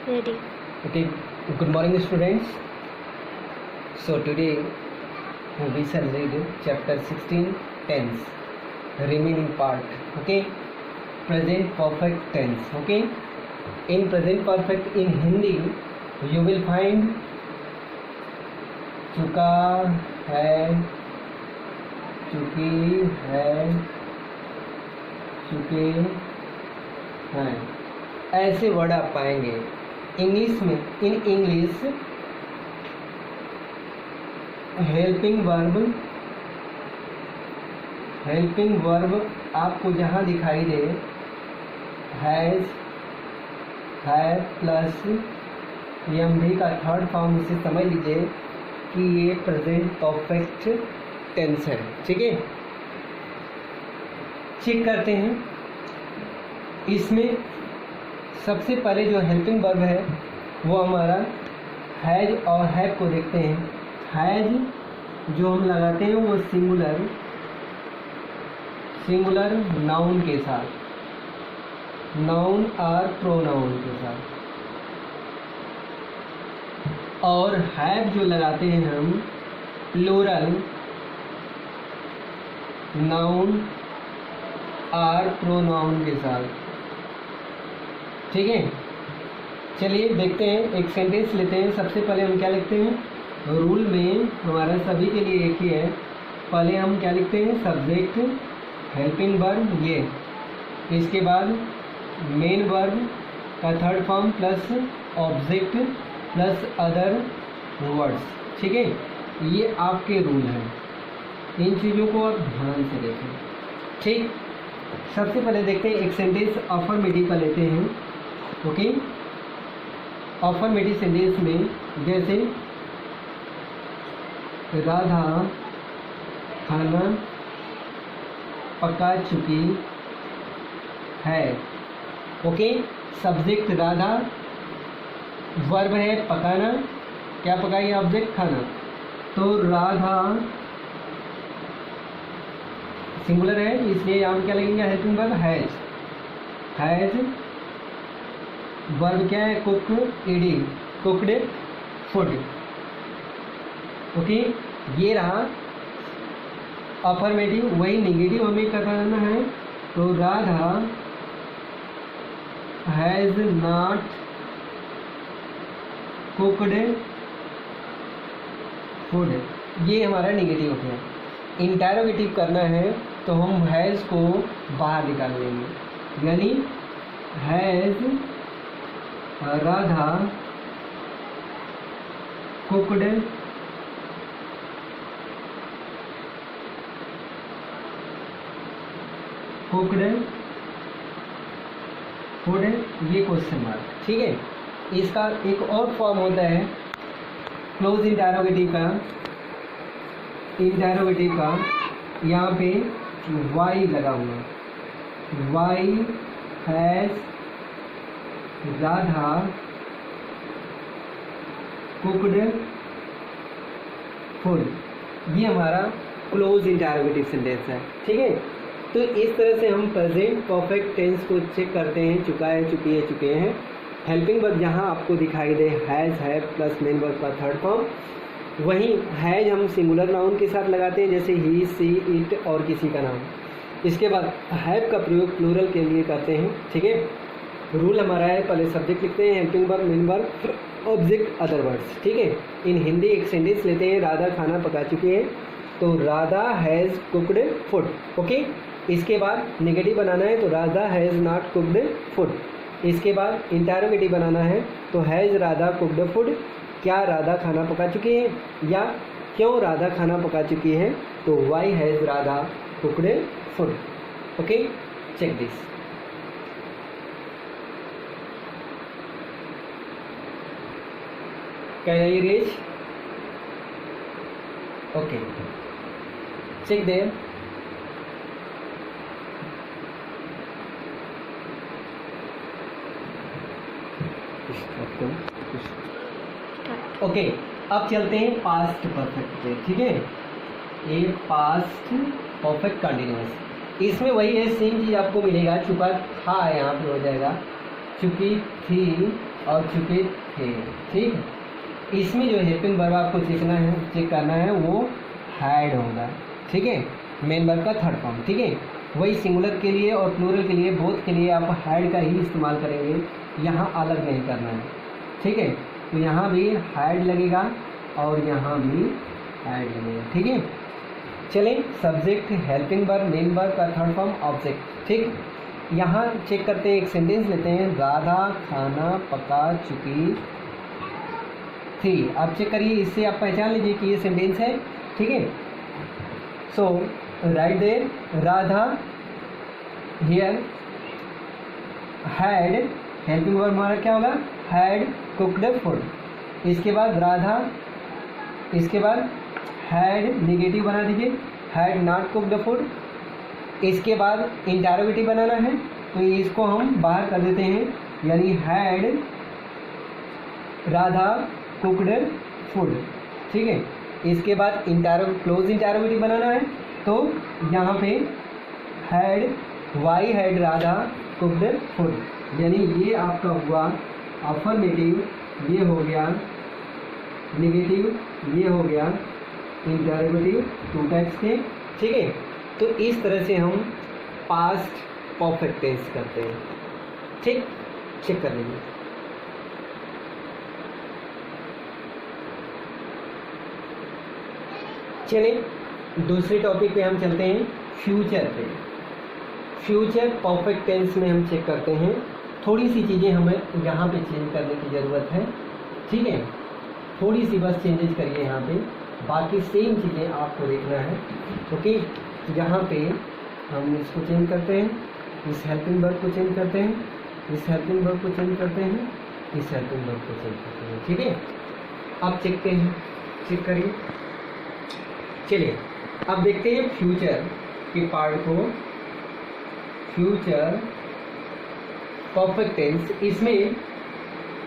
Ready. Okay, good morning students. So today we shall read chapter 16 tense, remaining part. Okay, present perfect tense. Okay, in present perfect in Hindi you will find चुका है, चुकी है, चुके हैं, ऐसे word आप पाएंगे। English में इन इंग्लिश हेल्पिंग वर्ब आपको जहाँ दिखाई दे हैज़, हैव प्लस ईएमडी का थर्ड फॉर्म, इसे समझ लीजिए कि ये प्रेजेंट परफेक्ट टेंस है। ठीक है, चेक करते हैं। इसमें सबसे पहले जो हेल्पिंग वर्ब है वो हमारा हैज और हैव को देखते हैं। हैज जो हम लगाते हैं वो सिंगुलर नाउन के साथ, नाउन और प्रोनाउन के साथ, और हैव जो लगाते हैं हम प्लूरल नाउन और प्रोनाउन के साथ। ठीक है, चलिए देखते हैं। एक सेंटेंस लेते हैं। सबसे पहले हम क्या लिखते हैं, रूल में हमारा सभी के लिए एक ही है। पहले हम क्या लिखते हैं, सब्जेक्ट हेल्पिंग वर्ब ये, इसके बाद मेन वर्ब का third form plus object plus other words. ठीक है, ये आपके रूल हैं। इन चीज़ों को आप ध्यान से देखें। ठीक, सबसे पहले देखते हैं एक सेंटेंस अफर्मेटिव का लेते हैं। ओके, अफर्मेटिव सेंटेंस में जैसे राधा खाना पका चुकी है। ओके, सब्जेक्ट राधा, वर्ब है पकाना, क्या पकाई, ऑब्जेक्ट खाना। तो राधा सिंगुलर है, इसलिए हम क्या लगेंगे, हेल्पिंग वर्ब हैज। वर्ब क्या है, कुक, ईडिंग, कुकड फूड। ओके, ये रहा अफर्मेटिव। वही नेगेटिव हमें करना है। तो Radha has not cooked food, ये हमारा नेगेटिव हो गया। इंटरोगेटिव करना है तो हम हैज़ को बाहर निकाल लेंगे, यानी हैज़ राधा कुकड फूड, ये क्वेश्चन मार्क। ठीक है, इसका एक और फॉर्म होता है क्लोज इंटरोगेटिव का, यहाँ पे वाई लगा हुआ, Y has Radha cooked food, ये हमारा क्लोज इंटरोगेटिव सेंटेंस है। ठीक है, तो इस तरह से हम प्रेजेंट परफेक्ट टेंस को चेक करते हैं। चुका है, चुकी है, चुके हैं। हेल्पिंग वर्ब जहाँ आपको दिखाई दे has, have plus main verb का थर्ड फॉर्म, वहीं हैज हम सिंगुलर नाउन के साथ लगाते हैं, जैसे ही, सी, इट और किसी का नाम। इसके बाद हैव का प्रयोग प्लूरल के लिए करते हैं। ठीक है, रूल हमारा है, पहले सब्जेक्ट लिखते हैं, helping verb, main verb, object, other words. ठीक है, इन हिंदी एक सेंटेंस लेते हैं, राधा खाना पका चुकी है। तो Radha has cooked food. Okay, इसके बाद नेगेटिव बनाना है, तो Radha has not cooked food. इसके बाद इंटरोगेटिव बनाना है, तो हैज़ राधा कुकड फूड, क्या राधा खाना पका चुकी है, या क्यों राधा खाना पका चुकी है। तो Y has Radha cooked food. Okay, check this. Can I reach? Okay, check there. Okay, अब चलते हैं पास्ट परफेक्ट पे। ठीक है, ये पास्ट परफेक्ट कंटिन्यूअस, इसमें वही है, सेम चीज़ आपको मिलेगा। चुका था यहाँ पे हो जाएगा, चुकी थी और चुके थे। ठीक है, इसमें जो हेल्पिंग वर्ब आपको चेक करना है वो हैड होगा। ठीक है, मेन वर्ब का थर्ड फॉर्म। ठीक है, वही सिंगुलर के लिए और प्लूरल के लिए, बोथ के लिए आप हैड का ही इस्तेमाल करेंगे, यहाँ अलग नहीं करना है। ठीक है, तो यहाँ भी हैड लगेगा और यहाँ भी हैड लगेगा। ठीक है, चलें, subject, helping verb, main verb का थर्ड फॉर्म, ऑब्जेक्ट। ठीक, यहाँ चेक करते हैं, एक सेंटेंस लेते हैं, राधा खाना पका चुकी थी। आप चेक करिए, इससे आप पहचान लीजिए कि ये सेंटेंस है। ठीक है, so right there, Radha here had, helping verb हमारा क्या होगा, हैड कुक्ड फूड। इसके बाद राधा, इसके बाद हैड नेगेटिव बना दीजिए, हैड नॉट कुक्ड फूड। इसके बाद इंटरोगेटिव बनाना है, तो इसको हम बाहर कर देते हैं, यानी हैड राधा कुक्ड फूड। ठीक है, इसके बाद क्लोज इंटरोगेटिव बनाना है, तो यहाँ पे had Y had Radha cooked food, यानी ये आपका हुआ अफर्मेटिव, ये हो गया नेगेटिव, ये हो गया इंटरोगेटिव, टू टाइप्स के। ठीक है, तो इस तरह से हम पास्ट परफेक्ट टेंस करते हैं। ठीक, चेक कर लीजिए। चलिए दूसरे टॉपिक पे हम चलते हैं, फ्यूचर पे। फ्यूचर परफेक्ट टेंस में हम चेक करते हैं, थोड़ी सी चीज़ें हमें यहाँ पे चेंज करने की ज़रूरत है। ठीक है, थोड़ी सी बस चेंजेस करिए यहाँ पे, बाकी सेम चीज़ें आपको देखना है। ओके, यहाँ पे हम इसको चेंज करते हैं, इस हेल्पिंग वर्ब को चेंज करते हैं, इस हेल्पिंग वर्ब को चेंज करते हैं, इस हेल्पिंग वर्ब को चेंज करते हैं। ठीक है, अब चेक करिए। चलिए अब देखते हैं फ्यूचर के पार्ट को। फ्यूचर परफेक्ट टेंस, इसमें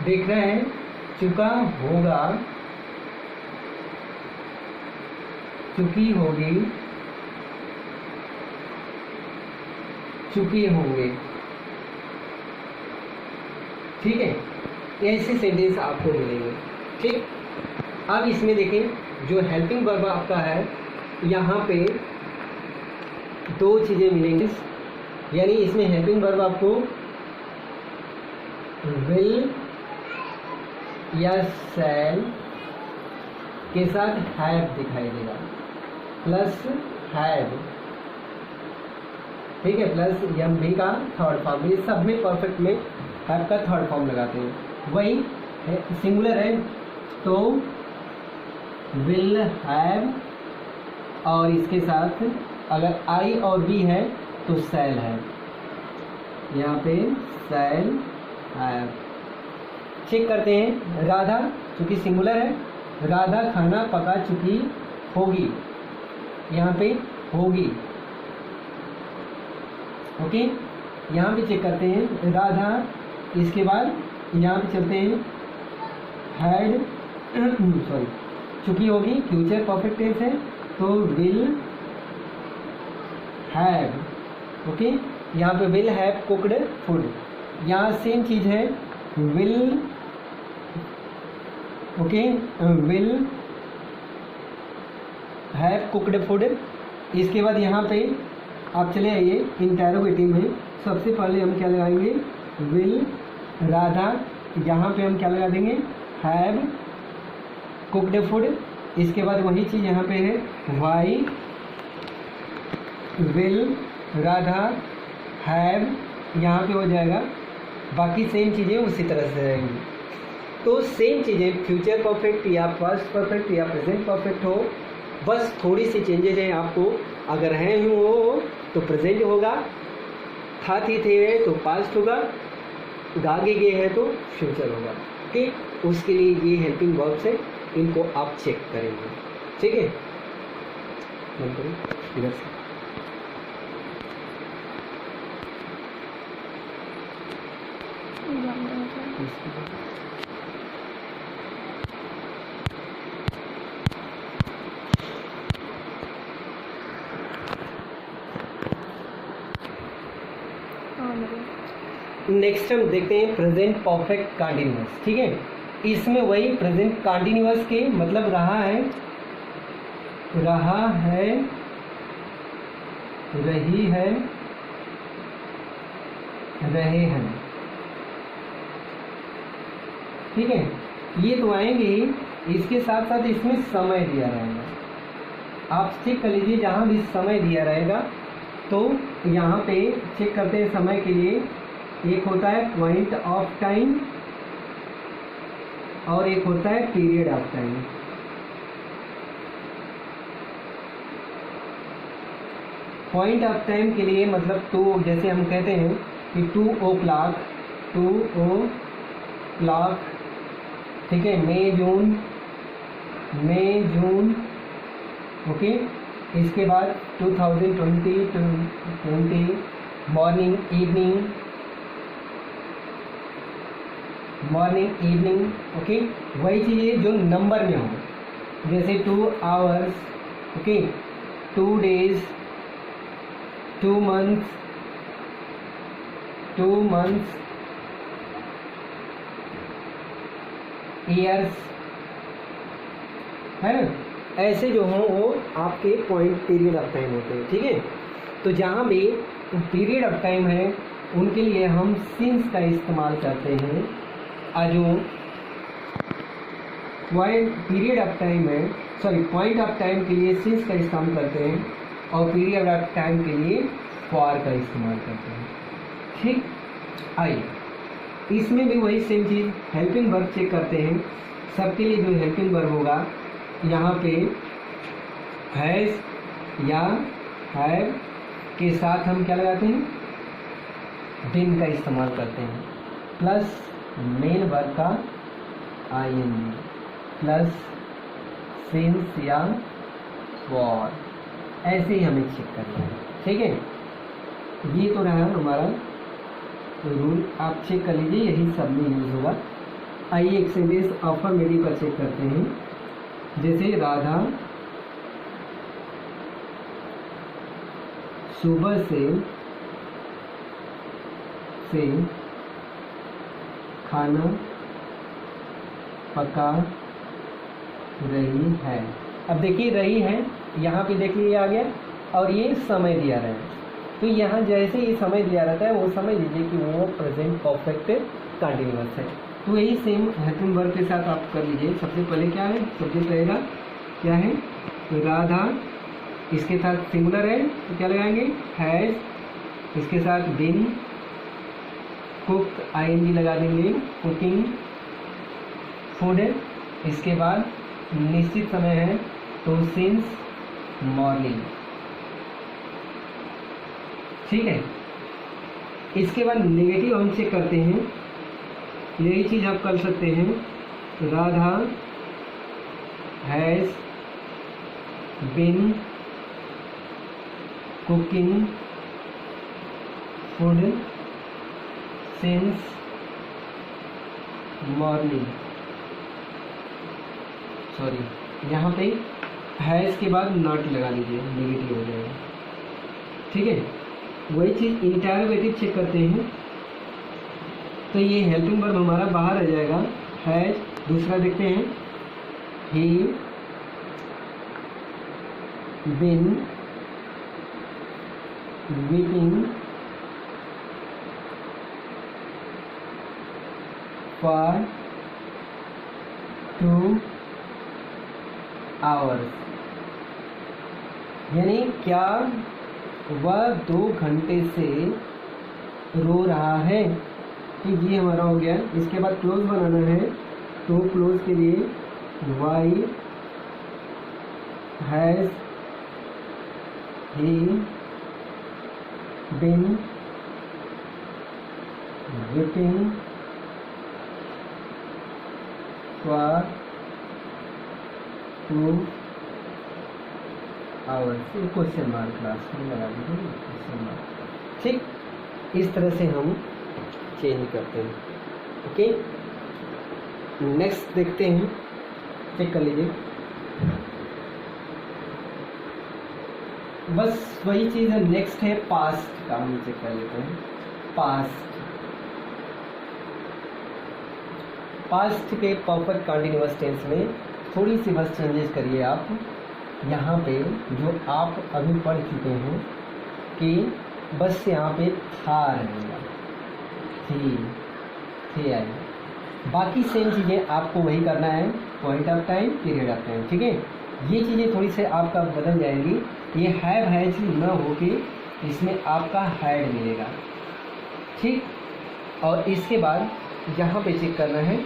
देख रहे हैं चुका होगा, चुकी होगी, चुके होंगे। ठीक है, ऐसे सेंटेंस आपको मिलेंगे। ठीक, अब इसमें देखें जो हेल्पिंग वर्ब आपका है, यहाँ पे दो चीज़ें मिलेंगी, यानी इसमें हेल्पिंग वर्ब आपको विल या शैल के साथ हैव दिखाई देगा, प्लस हैव। ठीक है, प्लस एम भी का थर्ड फॉर्म, ये सब में परफेक्ट में हैव का थर्ड फॉर्म लगाते हैं। वही सिंगुलर है तो विल हैव, और इसके साथ अगर आई और बी है तो शैल है, यहाँ पे शैल हैव। चेक करते हैं, राधा चूँकि सिंगुलर है, राधा खाना पका चुकी होगी, यहाँ पे होगी। ओके, यहाँ पे चेक करते हैं राधा, इसके बाद यहाँ पे चलते हैं हैड, सॉरी चुकी होगी, फ्यूचर परफेक्ट टेंस है तो विल हैव। ओके, यहाँ पे विल हैव कुक्ड फूड, यहाँ सेम चीज़ है, will, okay, will have cooked food. इसके बाद यहाँ पे आप चले आइए इंटरोगेटिव में, सबसे पहले हम क्या लगाएंगे, विल राधा, यहाँ पे हम क्या लगा देंगे, हैव कुक्ड फूड। इसके बाद वही चीज़ यहाँ पे है, वाई विल राधा हैव, यहाँ पे हो जाएगा। बाकी सेम चीज़ें उसी तरह से रहेंगी। तो सेम चीज़ें फ्यूचर परफेक्ट या पास्ट परफेक्ट या प्रेजेंट परफेक्ट हो, बस थोड़ी सी चेंजेज हैं आपको। अगर हैं हो तो प्रेजेंट होगा, था थी थे तो पास्ट होगा, आगे गए हैं तो फ्यूचर होगा। ठीक, उसके लिए ये हेल्पिंग वर्ब्स है, इनको आप चेक करेंगे। ठीक है, इधर से नेक्स्ट हम देखते हैं प्रेजेंट परफेक्ट कंटिन्यूअस। ठीक है, इसमें वही प्रेजेंट कंटिन्यूअस के मतलब रहा है, रही है, रहे हैं। ठीक है, ये तो आएंगे ही, इसके साथ साथ इसमें समय दिया रहेगा। आप चेक कर लीजिए, जहाँ भी समय दिया रहेगा तो यहाँ पे चेक करते हैं समय के लिए। एक होता है पॉइंट ऑफ टाइम और एक होता है period of time. Point of time के लिए मतलब टू, जैसे हम कहते हैं कि 2 o'clock, 2 o'clock। ठीक है, मई जून ओके। इसके बाद 2020 मॉर्निंग इवनिंग ओके। वही चीज़ जो नंबर में हो, जैसे 2 hours okay, 2 days, 2 months, years, है ना। ऐसे जो हों वो आपके पॉइंट पीरियड ऑफ टाइम होते हैं। ठीक है, तो जहाँ भी पीरियड ऑफ टाइम है उनके लिए हम सिंस का इस्तेमाल करते हैं। जो पीरियड ऑफ टाइम है, सॉरी पॉइंट ऑफ टाइम के लिए सिंस का इस्तेमाल करते हैं और पीरियड ऑफ टाइम के लिए फॉर का इस्तेमाल करते हैं। ठीक, आइए इसमें भी वही सेम चीज़, हेल्पिंग वर्ब चेक करते हैं। सबके लिए जो हेल्पिंग वर्ब होगा यहाँ पे हैज़ या हैव के साथ हम क्या लगाते हैं, बिन का इस्तेमाल करते हैं, प्लस मेन वर्ब का ing प्लस सिंस या फॉर। ऐसे ही हमें चेक करना है। ठीक है, ये तो रहा हमारा रूल, आप चेक कर लीजिए, यही सब में यूज होगा। आइए एक सेंटेंस अफर्मेटिव का चेक करते हैं। जैसे राधा सुबह से खाना पका रही है। अब देखिए रही है, यहाँ पे देखिए आ गया और ये समय दिया रहा है। तो यहाँ जैसे ये समय दिया रहता है वो समझ लीजिए कि वो प्रेजेंट परफेक्ट कंटिन्यूअस है। तो यही सेम हेल्पिंग वर्ब के साथ आप कर लीजिए। सबसे पहले क्या है, सब्जेक्ट रहेगा क्या है, राधा, इसके साथ सिंगुलर है तो क्या लगाएंगे, हैज़, इसके साथ बिन, कुक ing लगा देंगे, कुकिंग, फूड, इसके बाद निश्चित समय है तो सिंस मॉर्निंग। ठीक है, इसके बाद नेगेटिव हम चेक करते हैं। यही चीज़ आप कर सकते हैं, Radha has been cooking food since morning. Sorry, यहाँ पे हैज़ के बाद नॉट लगा लीजिए, नेगेटिव हो जाएगा। ठीक है, वही चीज़ इंटरोगेटिव चेक करते हैं तो ये हेल्पिंग वर्ब हमारा बाहर आ जाएगा, हैज़। दूसरा देखते हैं, ही बिन वीपिंग फॉर 2 hours। यानी क्या वह 2 घंटे से रो रहा है। ठीक, ये हमारा हो गया। इसके बाद क्लोज बनाना है तो क्लोज के लिए Y has he been weeping for 2 hours। Question mark clause में लगा दीजिए, क्वेश्चन मार्क। ठीक, इस तरह से हम चेंज करते हैं। ओके, नेक्स्ट देखते हैं, चेक कर लीजिए। बस वही चीज़ है, नेक्स्ट है पास्ट का, हम चेक कर लेते हैं। पास्ट पास्ट के परफेक्ट कंटिन्यूअस टेंस में थोड़ी सी बस चेंजेस करिए आप। यहाँ पे जो आप अभी पढ़ चुके हैं कि बस यहाँ पे था रहेगा, थी आई, बाकी सेम चीज़ें आपको वही करना है, point of time, period of time, ठीक है। ये चीज़ें थोड़ी से आपका बदल जाएंगी, ये हैव हैज न हो के इसमें आपका हैड मिलेगा, ठीक। और इसके बाद यहाँ पे चेक करना है,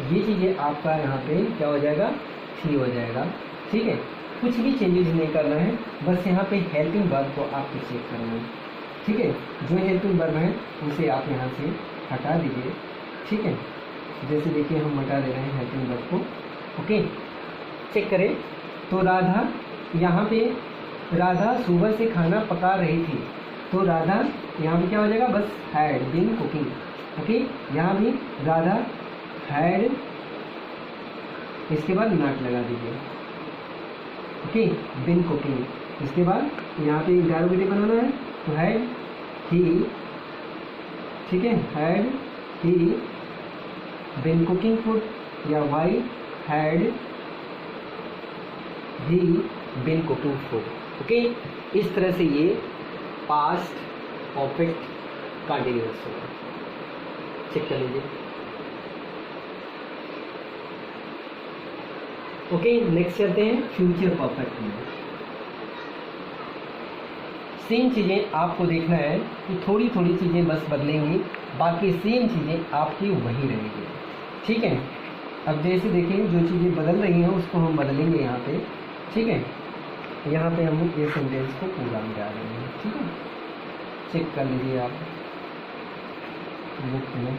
ये चीज़ें आपका यहाँ पे क्या हो जाएगा, थी हो जाएगा, ठीक है। कुछ भी चेंजेस नहीं करना है, बस यहाँ पे हेल्पिंग वर्ब को आपको चेक करना है, ठीक है। जो हेल्पिंग वर्ब है उसे आप यहाँ से हटा दीजिए, ठीक है। जैसे देखिए हम हटा दे रहे हैं हेल्पिंग वर्ब को, ओके। चेक करें तो राधा, यहाँ पे राधा सुबह से खाना पका रही थी, तो राधा यहाँ पे क्या हो जाएगा, बस हैड बीन कुकिंग, ओके। यहाँ भी राधा हैड, इसके बाद नॉट लगा दीजिए, ओके, बीन कुकिंग। इसके बाद यहाँ पे इंटरोगेटिव बनाना है, तो हैड ही, ठीक है, had he been cooking food, या why had he been cooking food, okay. इस तरह से ये पास्ट परफेक्ट कंटिन्यूअस होगा, चेक कर लीजिए, ओके। नेक्स्ट चलते हैं फ्यूचर परफेक्ट में। सेम चीज़ें आपको देखना है कि थोड़ी थोड़ी चीज़ें बस बदलेंगी, बाकी सेम चीज़ें आपकी वही रहेगी, ठीक है। अब जैसे देखें जो चीज़ें बदल रही हैं उसको हम बदलेंगे यहाँ पे, ठीक है। यहाँ पे हम ये सेंटेंस को पूरा मिटा रहे हैं, ठीक है। चेक कर लीजिए आप बुक में,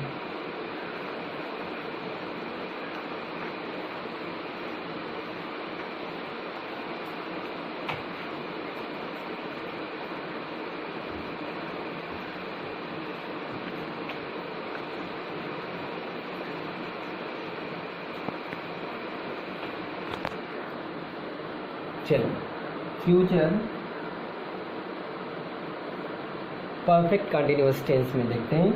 चलो फ्यूचर परफेक्ट कंटिन्यूअस टेंस में देखते हैं।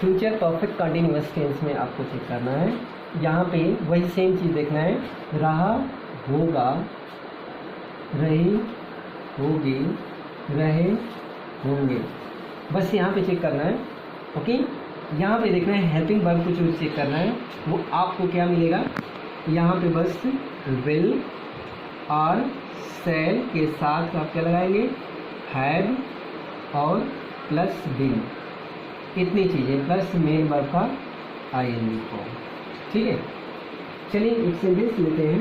फ्यूचर परफेक्ट कंटिन्यूअस टेंस में आपको चेक करना है, यहाँ पे वही सेम चीज़ देखना है, रहा, होगा, रही, होगी, रहे, होंगे, बस यहाँ पे चेक करना है, ओके। यहाँ पे देखना है हेल्पिंग वर्ब को जो चेक करना है वो आपको क्या मिलेगा, यहाँ पे बस विल और सेल के साथ आप क्या लगाएंगे, हैव और प्लस बीन, इतनी चीज़ें प्लस मेन वर्ब का आईएनजी फॉर्म, ठीक है। चलिए एक सेंटेंस लेते हैं,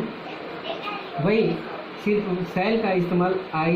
वही सिर्फ सेल का इस्तेमाल आई